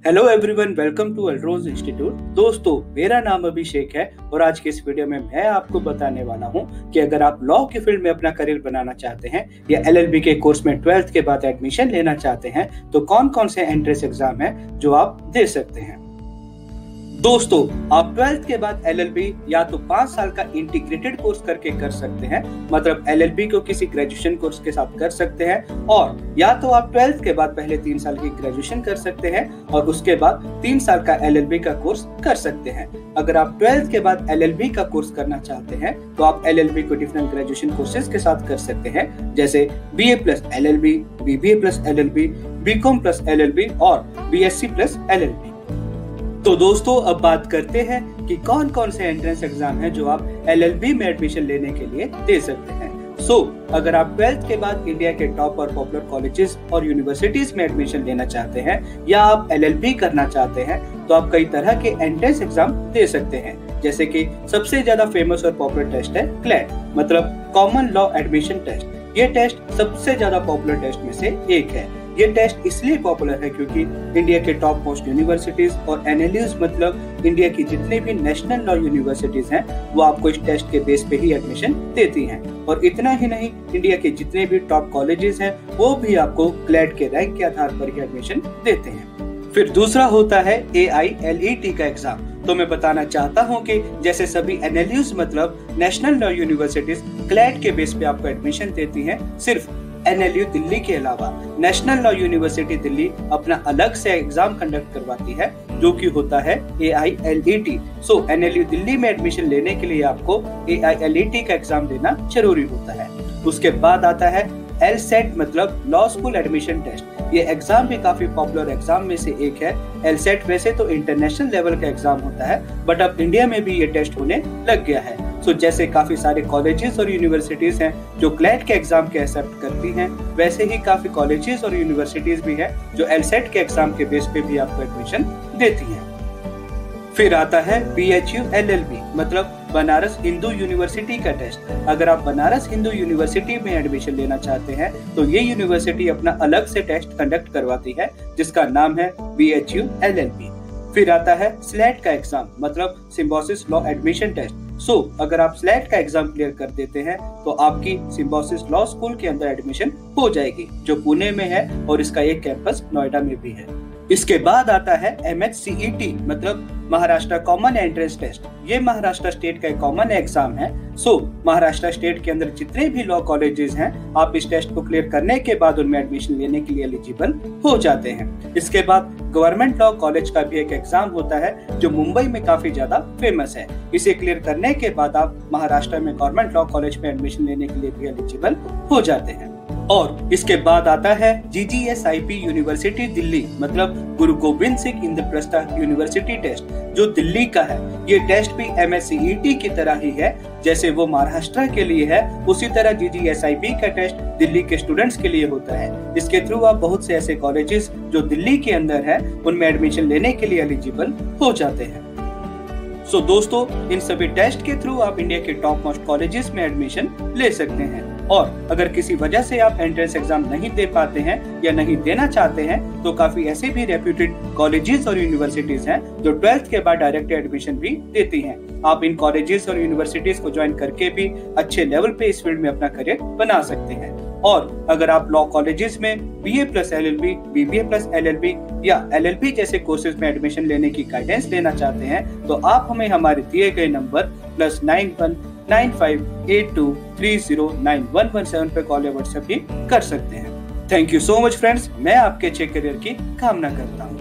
Hello everyone, welcome to Altroz institute. दोस्तों, मेरा नाम अभिषेक है और आज के इस वीडियो में मैं आपको बताने वाला हूं कि अगर आप लॉ की फील्ड में अपना करियर बनाना चाहते हैं या एलएलबी के कोर्स में 12th के बाद एडमिशन लेना चाहते हैं तो कौन कौन से एंट्रेंस एग्जाम हैं जो आप दे सकते हैं। दोस्तों, आप 12th के बाद एलएलबी या तो 5 साल का इंटीग्रेटेड कोर्स करके कर सकते हैं, मतलब एलएलबी को किसी ग्रेजुएशन कोर्स के साथ कर सकते हैं, और या तो आप 12th के बाद पहले 3 साल की ग्रेजुएशन कर सकते हैं और उसके बाद 3 साल का एलएलबी का कोर्स कर सकते हैं। अगर आप 12th के बाद एलएलबी का कोर्स करना चाहते हैं तो आप एलएलबी को डिफरेंट ग्रेजुएशन कोर्सेज के साथ कर सकते हैं, जैसे BA plus LLB, BBA plus LLB, BCom plus LLB और बीएससी प्लस एलएलबी। तो दोस्तों, अब बात करते हैं कि कौन कौन से एंट्रेंस एग्जाम हैं जो आप एलएलबी में एडमिशन लेने के लिए दे सकते हैं। अगर आप 12th के बाद इंडिया के टॉप और पॉपुलर कॉलेजेस और यूनिवर्सिटीज में एडमिशन लेना चाहते हैं या आप एलएलबी करना चाहते हैं तो आप कई तरह के एंट्रेंस एग्जाम दे सकते हैं, जैसे कि सबसे ज्यादा फेमस और पॉपुलर टेस्ट है क्लैट, मतलब कॉमन लॉ एडमिशन टेस्ट। ये टेस्ट सबसे ज्यादा पॉपुलर टेस्ट में से एक है। ये टेस्ट इसलिए पॉपुलर है क्योंकि इंडिया के टॉप मोस्ट यूनिवर्सिटीज और एनएलयूज, मतलब इंडिया की जितनी भी नेशनल लॉ यूनिवर्सिटीज हैं, वो आपको इस टेस्ट के बेस पे ही एडमिशन देती हैं। और इतना ही नहीं, इंडिया के जितने भी टॉप कॉलेजेस हैं वो भी आपको क्लैट के रैंक के आधार पर ही एडमिशन देते हैं। फिर दूसरा होता है AILET का एग्जाम। तो मैं बताना चाहता हूं कि जैसे सभी एनएलयूज, मतलब नेशनल लॉ यूनिवर्सिटीज, क्लैट के बेस पे आपको एडमिशन देती हैं, सिर्फ एनएलयू दिल्ली के अलावा नेशनल लॉ यूनिवर्सिटी दिल्ली अपना अलग से एग्जाम कंडक्ट करवाती है, जो कि होता है AILET। एनएलयू दिल्ली में एडमिशन लेने के लिए आपको AILET का एग्जाम देना जरूरी होता है। उसके बाद आता है LSAT, मतलब लॉ स्कूल एडमिशन टेस्ट। ये एग्जाम भी काफी पॉपुलर एग्जाम में से एक है। LSAT वैसे तो इंटरनेशनल लेवल का एग्जाम होता है, बट अब इंडिया में भी ये टेस्ट होने लग गया है। जैसे काफी सारे कॉलेजेस और यूनिवर्सिटीज हैं जो क्लैट के एग्जाम के एक्सेप्ट करती हैं, वैसे ही काफी कॉलेजेस और यूनिवर्सिटीज भी हैं जो LSAT के एग्जाम के बेस पे भी आपको एडमिशन देती हैं। फिर आता है BHU LLB, मतलब बनारस हिंदू यूनिवर्सिटी का टेस्ट। अगर आप बनारस हिंदू यूनिवर्सिटी में एडमिशन लेना चाहते हैं तो ये यूनिवर्सिटी अपना अलग से टेस्ट कंडक्ट करवाती है, जिसका नाम है BHU LLB। फिर आता है SLAT का एग्जाम, मतलब सिम्बायोसिस लॉ एडमिशन टेस्ट। अगर आप SLAT का एग्जाम क्लियर कर देते हैं तो आपकी सिम्बायोसिस लॉ स्कूल के अंदर एडमिशन हो जाएगी, जो पुणे में है और इसका एक कैंपस नोएडा में भी है। इसके बाद आता है MHCET, मतलब महाराष्ट्र कॉमन एंट्रेंस टेस्ट। ये महाराष्ट्र स्टेट का एक कॉमन एग्जाम है। महाराष्ट्र स्टेट के अंदर जितने भी लॉ कॉलेजेस हैं, आप इस टेस्ट को क्लियर करने के बाद उनमें एडमिशन लेने के लिए एलिजिबल हो जाते हैं। इसके बाद गवर्नमेंट लॉ कॉलेज का भी एक एग्जाम होता है जो मुंबई में काफी ज्यादा फेमस है। इसे क्लियर करने के बाद आप महाराष्ट्र में गवर्नमेंट लॉ कॉलेज में एडमिशन लेने के लिए भी एलिजिबल हो जाते हैं। और इसके बाद आता है GGSIP यूनिवर्सिटी दिल्ली, मतलब गुरु गोविंद सिंह इंद्रप्रस्थ यूनिवर्सिटी टेस्ट, जो दिल्ली का है। ये टेस्ट भी MHCET की तरह ही है, जैसे वो महाराष्ट्र के लिए है, उसी तरह GGSIP का टेस्ट दिल्ली के स्टूडेंट्स के लिए होता है। इसके थ्रू आप बहुत से ऐसे कॉलेजेस जो दिल्ली के अंदर है उनमें एडमिशन लेने के लिए एलिजिबल हो जाते हैं। दोस्तों, इन सभी टेस्ट के थ्रू आप इंडिया के टॉप मोस्ट कॉलेजेस में एडमिशन ले सकते हैं। और अगर किसी वजह से आप एंट्रेंस एग्जाम नहीं दे पाते हैं या नहीं देना चाहते हैं तो काफी ऐसे भी रेप्यूटेड कॉलेजेस और यूनिवर्सिटीज हैं जो 12th के बाद डायरेक्ट एडमिशन भी देती हैं। आप इन कॉलेजेस और यूनिवर्सिटीज को ज्वाइन करके भी अच्छे लेवल पे इस फील्ड में अपना करियर बना सकते हैं। और अगर आप लॉ कॉलेजेस में BA plus LLB, BBA plus LLB या LLB जैसे कोर्सेज में एडमिशन लेने की गाइडेंस लेना चाहते हैं तो आप हमें हमारे दिए गए नंबर +919582309117 पे कॉल या व्हाट्सएप भी कर सकते हैं। Thank you so much friends, मैं आपके अच्छे करियर की कामना करता हूँ।